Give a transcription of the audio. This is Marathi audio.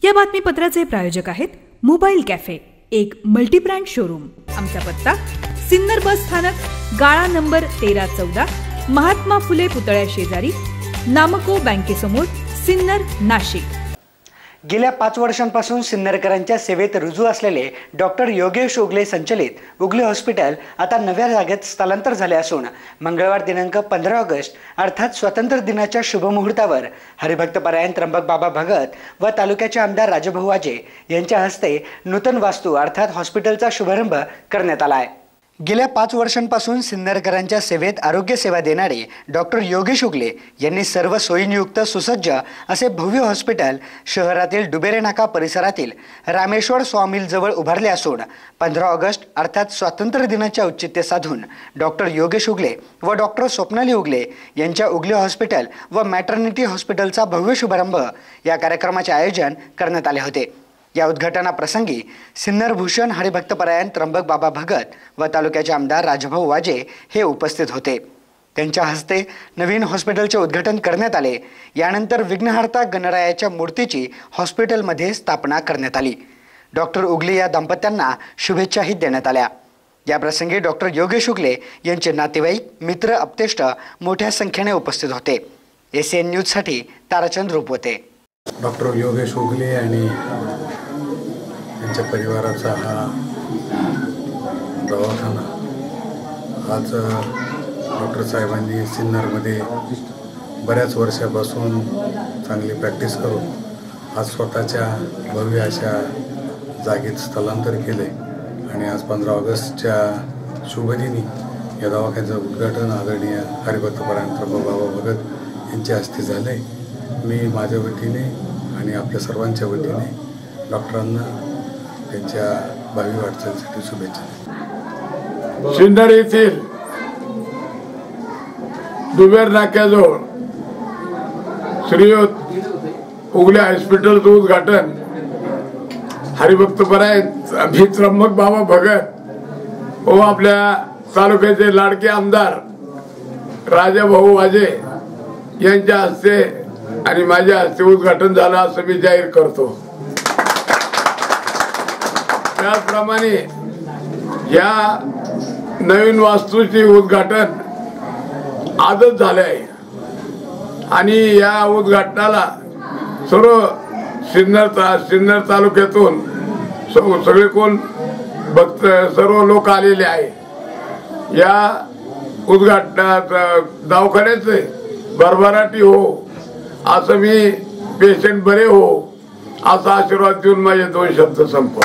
या बातमीपत्राचे प्रायोजक आहेत मोबाईल कॅफे, एक मल्टीब्रँड शोरूम। आमचा पत्ता सिन्नर बस स्थानक, गाळा नंबर 1314, महात्मा फुले पुतळ्या शेजारी, नामको बँकेसमोर, सिन्नर, नाशिक। गेल्या 5 वर्षांपासून सिन्नरकरांच्या सेवेत रुजू असलेले डॉक्टर योगेश उगले संचलित उगले हॉस्पिटल आता नव्या जागेत स्थलांतर झाले असून मंगळवार दिनांक 15 ऑगस्ट अर्थात स्वातंत्र्य दिनाच्या शुभमुहूर्तावर हरिभक्तपरायण त्र्यंबक बाबा भगत व तालुक्याचे आमदार राजभाऊ वाजे यांच्या हस्ते नूतन वास्तू अर्थात हॉस्पिटलचा शुभारंभ करण्यात आला आहे। गेल्या 5 वर्षांपासून सिन्नरकरांच्या सेवेत आरोग्य सेवा देणारे डॉक्टर योगेश उगले यांनी सर्व सोयींयुक्त सुसज्ज असे भव्य हॉस्पिटल शहरातील डुबेरे नाका परिसरातील रामेश्वर सॉमिल जवळ उभारले असून 15 ऑगस्ट अर्थात स्वातंत्र्य दिनाचे औचित्य साधून डॉक्टर योगेश उगले व डॉक्टर स्वप्नाली उगले यांच्या उगले हॉस्पिटल व मॅटर्निटी हॉस्पिटलचा भव्य शुभारंभ या कार्यक्रमाचे आयोजन करण्यात आले होते। या उद्घाटनाप्रसंगी सिन्नर भूषण हरिभक्तपरायण त्र्यंबक बाबा भगत व तालुक्याचे आमदार राजभाऊ वाजे हे उपस्थित होते। त्यांच्या हस्ते नवीन हॉस्पिटलचे उद्घाटन करण्यात आले। यानंतर विघ्नहर्ता गणरायाच्या मूर्तीची हॉस्पिटलमध्ये स्थापना करण्यात आली। डॉक्टर उगले या दाम्पत्यांना शुभेच्छाही देण्यात आल्या। या प्रसंगी डॉक्टर योगेश उगले यांचे नातेवाईक, मित्र, आप्तेष्ट मोठ्या संख्येने उपस्थित होते। एसीएन न्यूजसाठी ताराचंद रूपवते। डॉक्टर योगेश उगले आणि त्यांच्या परिवाराचा हा दवाखाना आज डॉक्टर साहेबांनी सिन्नरमध्ये बऱ्याच वर्षापासून चांगली प्रॅक्टिस करून आज स्वतःच्या भव्य अशा जागेत स्थलांतर केले आणि आज 15 ऑगस्टच्या शुभदिनी या दवाखान्याचं उद्घाटन आदरणीय हरिभक्तपरायण त्र्यंबक बाबा भगत यांच्या हस्ते झाले। मी माझ्या वतीने आणि आपल्या सर्वांच्या वतीने डॉक्टरांना त्यांच्या भावी वाटचालीसाठी शुभेच्छा। सिन्नर येथील डुबेर नाक्याजवळ श्रीयुत उगले हॉस्पिटलचं उद्घाटन हरिभक्तपरायण त्र्यंबक बाबा भगत व आपल्या तालुक्याचे लाडके आमदार राजभाऊ वाजे यांच्या हस्ते आणि माझ्या हस्ते उद्घाटन झालं असं मी जाहीर करतो। त्याचप्रमाणे या नवीन वास्तूचे उद्घाटन आजच झाले आहे आणि या उद्घाटनाला सर्व सिन्नर तालुक्यातून सगळे कोण भक्त सर्व लोक आलेले आहे। या उद्घाटनात दवाखान्याचे भरभराटी हो असं मी पेशंट बरे हो असा आशीर्वाद देऊन माझे 2 शब्द संपवतो।